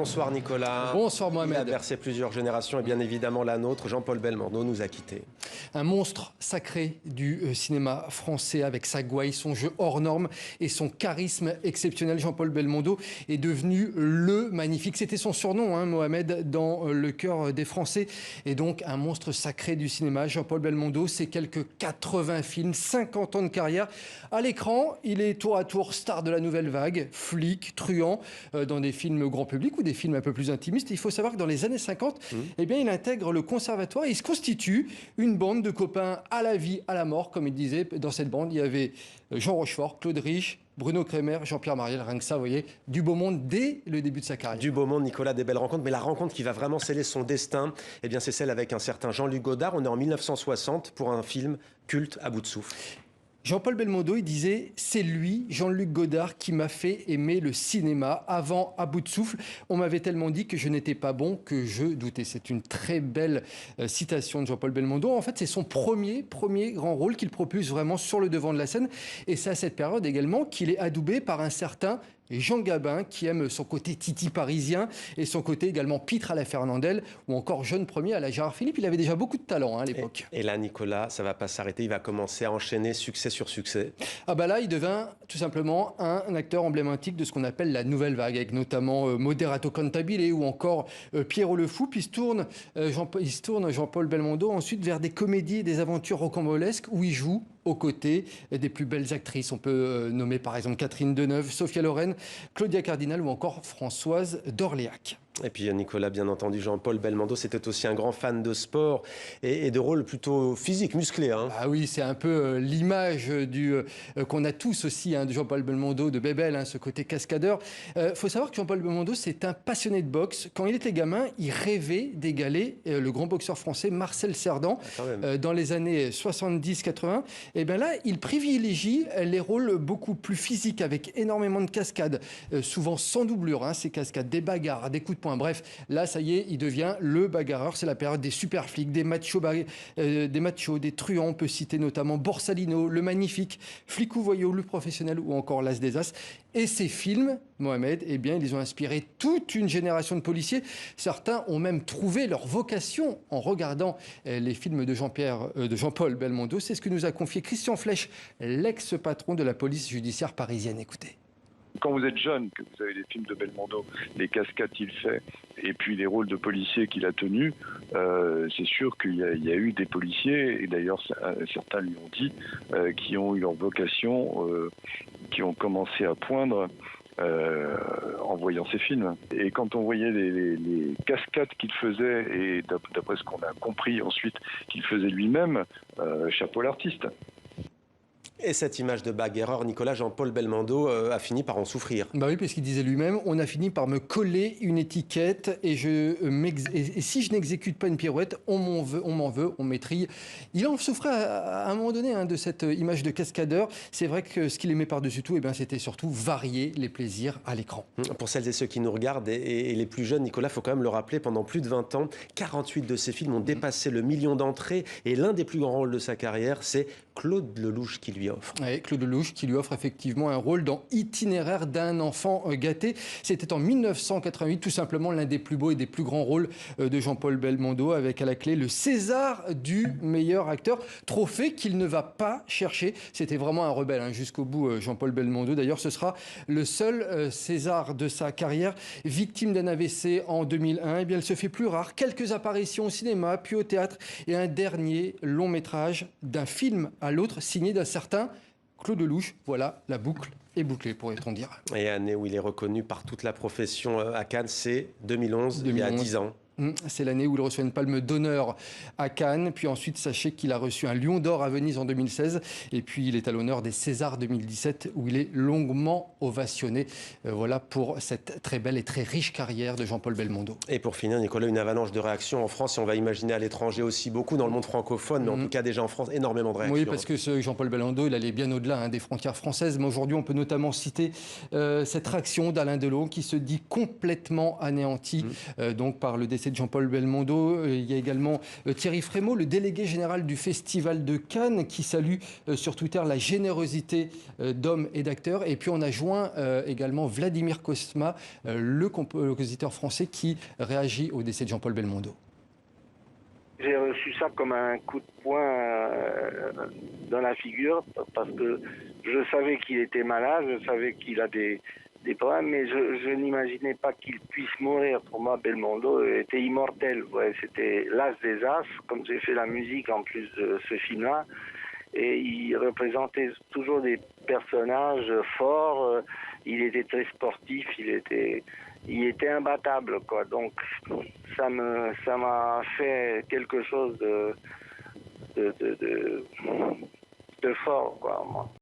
Bonsoir Nicolas. Bonsoir Mohamed. Il a bercé plusieurs générations et bien évidemment la nôtre. Jean-Paul Belmondo nous a quittés. Un monstre sacré du cinéma français avec sa gouaille, son jeu hors norme et son charisme exceptionnel. Jean-Paul Belmondo est devenu le magnifique. C'était son surnom, Mohamed, dans le cœur des Français. Et donc un monstre sacré du cinéma. Jean-Paul Belmondo, c'est quelques 80 films, 50 ans de carrière. À l'écran, il est tour à tour star de la nouvelle vague, flic, truand, dans des films grand public ou des films un peu plus intimistes. Il faut savoir que dans les années 50, eh bien, il intègre le conservatoire et il se constitue une bande de copains à la vie, à la mort, comme il disait. Dans cette bande, il y avait Jean Rochefort, Claude Rich, Bruno Kremer, Jean-Pierre Mariel, rien que ça, vous voyez, du beau monde dès le début de sa carrière. Du beau monde, Nicolas, des belles rencontres, mais la rencontre qui va vraiment sceller son destin, eh bien, c'est celle avec un certain Jean-Luc Godard. On est en 1960 pour un film culte à bout de souffle. Jean-Paul Belmondo, il disait « C'est lui, Jean-Luc Godard, qui m'a fait aimer le cinéma. Avant, à bout de souffle, on m'avait tellement dit que je n'étais pas bon que je doutais. » C'est une très belle citation de Jean-Paul Belmondo. En fait, c'est son premier grand rôle qu'il propulse vraiment sur le devant de la scène. Et c'est à cette période également qu'il est adoubé par un certain Jean Gabin, qui aime son côté titi parisien et son côté également Pitre à la Fernandel ou encore jeune premier à la Gérard Philippe. Il avait déjà beaucoup de talent à l'époque. Et là, Nicolas, ça ne va pas s'arrêter. Il va commencer à enchaîner succès sur succès. Ah bah là, il devint tout simplement un acteur emblématique de ce qu'on appelle la nouvelle vague, avec notamment Moderato Cantabile ou encore Pierrot le Fou. Puis il se tourne Jean-Paul Belmondo ensuite vers des comédies et des aventures rocambolesques où il joue aux côtés des plus belles actrices. On peut nommer par exemple Catherine Deneuve, Sophia Loren, Claudia Cardinal ou encore Françoise d'Orléac. Et puis Nicolas, bien entendu, Jean-Paul Belmondo, c'était aussi un grand fan de sport et de rôles plutôt physiques, musclés. Ah oui, c'est un peu l'image qu'on a tous aussi de Jean-Paul Belmondo, de Bébel, ce côté cascadeur. Faut savoir que Jean-Paul Belmondo, c'est un passionné de boxe. Quand il était gamin, il rêvait d'égaler le grand boxeur français Marcel Cerdan. Dans les années 70-80. Et bien là, il privilégie les rôles beaucoup plus physiques, avec énormément de cascades, souvent sans doublure, ces cascades, des bagarres, des coups de poing. Bref, là, ça y est, il devient le bagarreur. C'est la période des super flics, des machos, des truands. On peut citer notamment Borsalino, le magnifique, Flicou Voyou, le professionnel ou encore l'As des As. Et ces films, Mohamed, eh bien, ils ont inspiré toute une génération de policiers. Certains ont même trouvé leur vocation en regardant les films de Jean-Paul Belmondo. C'est ce que nous a confié Christian Flech, l'ex-patron de la police judiciaire parisienne. Écoutez. Quand vous êtes jeune, que vous avez les films de Belmondo, les cascades qu'il fait, et puis les rôles de policiers qu'il a tenus, c'est sûr qu'il y a eu des policiers, et d'ailleurs certains lui ont dit, qui ont eu leur vocation, qui ont commencé à poindre en voyant ces films. Et quand on voyait les cascades qu'il faisait, et d'après ce qu'on a compris ensuite qu'il faisait lui-même, chapeau l'artiste. Et cette image de bagarreur, Nicolas, Jean-Paul Belmondo a fini par en souffrir. Bah oui, parce qu'il disait lui-même, on a fini par me coller une étiquette et si je n'exécute pas une pirouette, on m'en veut, on m'étrille. Il en souffrait à un moment donné de cette image de cascadeur. C'est vrai que ce qu'il aimait par-dessus tout, c'était surtout varier les plaisirs à l'écran. Pour celles et ceux qui nous regardent et les plus jeunes, Nicolas, il faut quand même le rappeler, pendant plus de 20 ans, 48 de ces films ont dépassé le million d'entrées et l'un des plus grands rôles de sa carrière, c'est Claude Lelouch qui lui offre. Oui, Claude Lelouch qui lui offre effectivement un rôle dans Itinéraire d'un enfant gâté. C'était en 1988, tout simplement l'un des plus beaux et des plus grands rôles de Jean-Paul Belmondo, avec à la clé le César du meilleur acteur, trophée qu'il ne va pas chercher. C'était vraiment un rebelle jusqu'au bout, Jean-Paul Belmondo. D'ailleurs, ce sera le seul César de sa carrière. Victime d'un AVC en 2001, eh bien, elle se fait plus rare. Quelques apparitions au cinéma, puis au théâtre, et un dernier long métrage d'un film à l'autre, signé d'un certain Claude Lelouch. Voilà, la boucle est bouclée, pourrait-on dire. Et année où il est reconnu par toute la profession à Cannes, c'est 2011, il y a 10 ans. C'est l'année où il reçoit une palme d'honneur à Cannes. Puis ensuite, sachez qu'il a reçu un Lion d'or à Venise en 2016. Et puis, il est à l'honneur des Césars 2017, où il est longuement ovationné. Voilà pour cette très belle et très riche carrière de Jean-Paul Belmondo. Et pour finir, Nicolas, une avalanche de réactions en France. Et on va imaginer à l'étranger aussi, beaucoup dans le monde francophone, mais en tout cas déjà en France, énormément de réactions. Oui, parce que ce Jean-Paul Belmondo, il allait bien au-delà des frontières françaises. Mais aujourd'hui, on peut notamment citer cette réaction d'Alain Delon, qui se dit complètement anéanti donc par le décès décès de Jean-Paul Belmondo. Il y a également Thierry Frémaux, le délégué général du Festival de Cannes, qui salue sur Twitter la générosité d'hommes et d'acteurs. Et puis on a joint également Vladimir Cosma, le compositeur français, qui réagit au décès de Jean-Paul Belmondo. J'ai reçu ça comme un coup de poing dans la figure, parce que je savais qu'il était malade, je savais qu'il a des problèmes, mais je n'imaginais pas qu'il puisse mourir. Pour moi, Belmondo était immortel. Ouais, c'était l'as des as, comme j'ai fait la musique en plus de ce film-là. Et il représentait toujours des personnages forts. Il était très sportif, il était imbattable, quoi. Donc ça m'a fait quelque chose de fort, quoi, moi.